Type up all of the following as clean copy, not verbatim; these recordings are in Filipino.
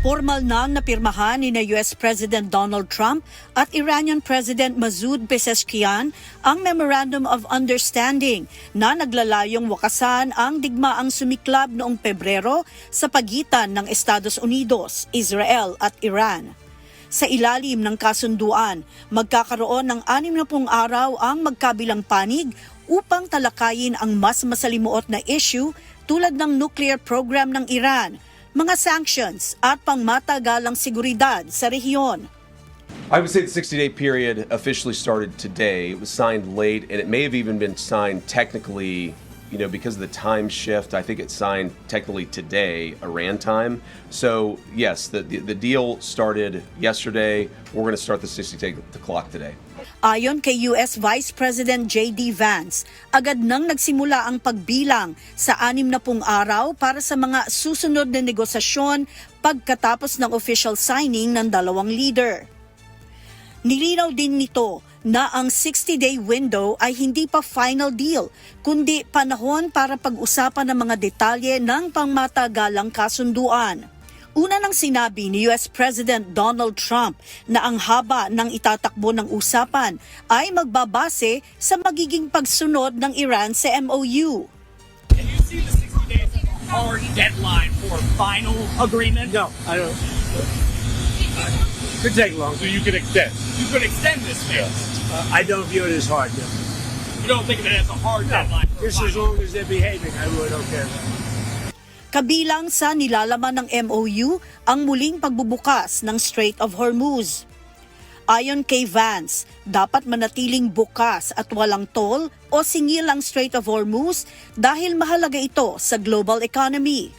Formal nang napirmahan ni US President Donald Trump at Iranian President Masoud Pezeshkian ang Memorandum of Understanding na naglalayong wakasan ang digmaang sumiklab noong Pebrero sa pagitan ng Estados Unidos, Israel at Iran. Sa ilalim ng kasunduan, magkakaroon ng 60 araw ang magkabilang panig upang talakayin ang mas masalimuot na issue tulad ng nuclear program ng Iran, mga sanctions at pangmatagalang seguridad sa rehiyon. I would say the 60-day period officially started today. It was signed late, and it may have even been signed technically, because of the time shift. I think it's signed technically today, Iran time. So yes, the deal started yesterday. We're going to start the 60-day clock today. Ayon kay US Vice President J.D. Vance, agad nang nagsimula ang pagbilang sa 60 araw para sa mga susunod na negosasyon pagkatapos ng official signing ng dalawang leader. Nilinaw din nito na ang 60-day window ay hindi pa final deal, kundi panahon para pag-usapan ng mga detalye ng pangmatagalang kasunduan. Una nang sinabi ni US President Donald Trump na ang haba ng itatakbo ng usapan ay magbabase sa magiging pagsunod ng Iran sa MOU. Can you see the 60 days as a hard deadline for final agreement? No, I don't. Could take long. So you could extend. You could extend this phase. I don't view it as hard. No. You don't think of it as a hard deadline for a Just as final. long as they're behaving, I really don't care. Kabilang sa nilalaman ng MOU ang muling pagbubukas ng Strait of Hormuz. Ayon kay Vance, dapat manatiling bukas at walang toll o singil ang Strait of Hormuz dahil mahalaga ito sa global economy.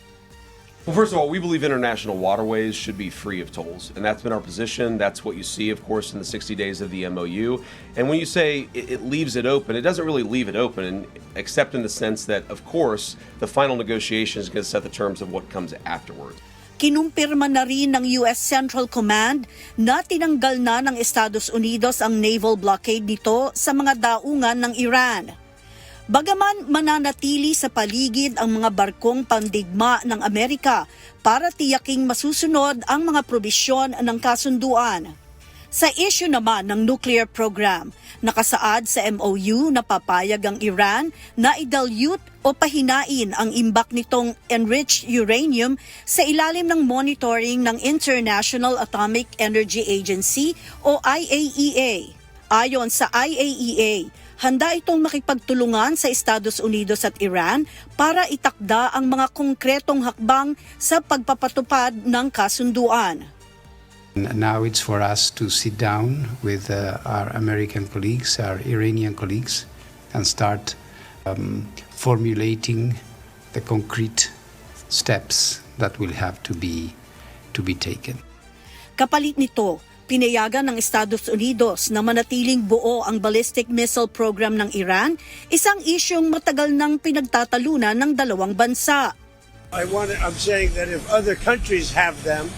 Well, first of all, we believe international waterways should be free of tolls, and that's been our position. That's what you see, of course, in the 60 days of the MOU. And when you say it leaves it open, it doesn't really leave it open, except in the sense that, of course, the final negotiation is going to set the terms of what comes afterward. Kinumpirma na rin ng US Central Command na tinanggal na ng Estados Unidos ang naval blockade nito sa mga daungan ng Iran. Bagaman mananatili sa paligid ang mga barkong pandigma ng Amerika para tiyaking masusunod ang mga probisyon ng kasunduan. Sa issue naman ng nuclear program, nakasaad sa MOU na papayag ang Iran na i-dilute o pahinain ang imbak nitong enriched uranium sa ilalim ng monitoring ng International Atomic Energy Agency o IAEA. Ayon sa IAEA, handa itong makipagtulungan sa Estados Unidos at Iran para itakda ang mga konkretong hakbang sa pagpapatupad ng kasunduan. Now it's for us to sit down with our American colleagues, our Iranian colleagues, and start formulating the concrete steps that will have to be taken. Kapalit nito, pinayagan ng Estados Unidos na manatiling buo ang ballistic missile program ng Iran, isang isyong matagal nang pinagtatalunan ng dalawang bansa. I'm saying that if other countries have them,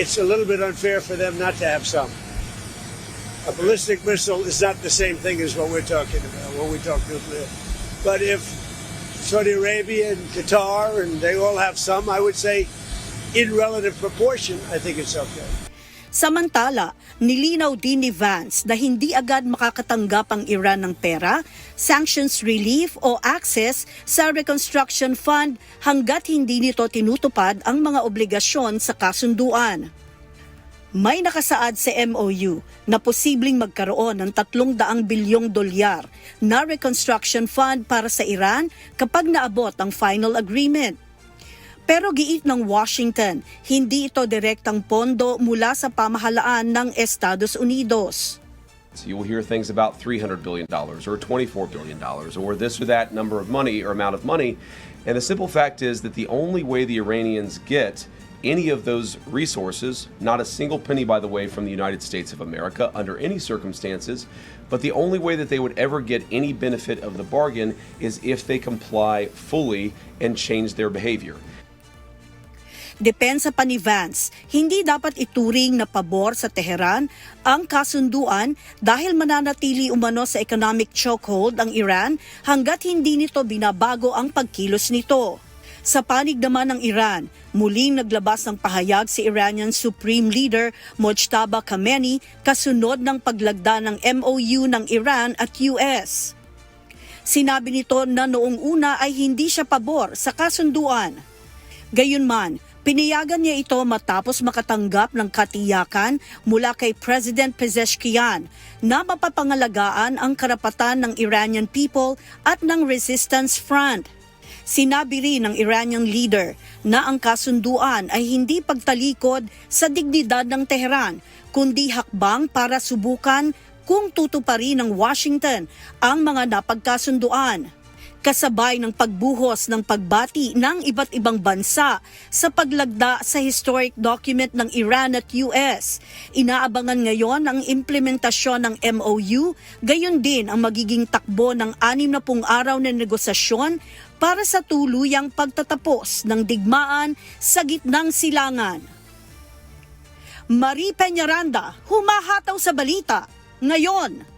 it's a little bit unfair for them not to have some. A ballistic missile is not the same thing as what we're talking about when we talk nuclear. But if Saudi Arabia and Qatar and they all have some, I would say in relative proportion, I think it's okay. Samantala, nilinaw din ni Vance na hindi agad makakatanggap ang Iran ng pera, sanctions relief o access sa reconstruction fund hanggat hindi nito tinutupad ang mga obligasyon sa kasunduan. May nakasaad sa MOU na posibleng magkaroon ng $300 bilyong na reconstruction fund para sa Iran kapag naabot ang final agreement. Pero giit ng Washington, hindi ito direktang pondo mula sa pamahalaan ng Estados Unidos. So you will hear things about $300 billion or $24 billion or this or that number of money or amount of money. And the simple fact is that the only way the Iranians get any of those resources, not a single penny, by the way, from the United States of America under any circumstances, but the only way that they would ever get any benefit of the bargain is if they comply fully and change their behavior. Depensa pa ni Vance, hindi dapat ituring na pabor sa Tehran ang kasunduan dahil mananatili umano sa economic chokehold ang Iran hanggat hindi nito binabago ang pagkilos nito. Sa panig naman ng Iran, muling naglabas ng pahayag si Iranian Supreme Leader Mojtaba Khamenei kasunod ng paglagda ng MOU ng Iran at US. Sinabi nito na noong una ay hindi siya pabor sa kasunduan. Gayunman, pinayagan niya ito matapos makatanggap ng katiyakan mula kay President Pezeshkian na mapapangalagaan ang karapatan ng Iranian people at ng Resistance Front. Sinabi rin ng Iranian leader na ang kasunduan ay hindi pagtalikod sa dignidad ng Tehran, kundi hakbang para subukan kung tutuparin ng Washington ang mga napagkasunduan. Kasabay ng pagbuhos ng pagbati ng iba't ibang bansa sa paglagda sa historic document ng Iran at US. Inaabangan ngayon ang implementasyon ng MOU, gayon din ang magiging takbo ng 60 araw na negosasyon para sa tuluyang pagtatapos ng digmaan sa gitnang silangan. Marie Peñaranda, humahataw sa balita, ngayon.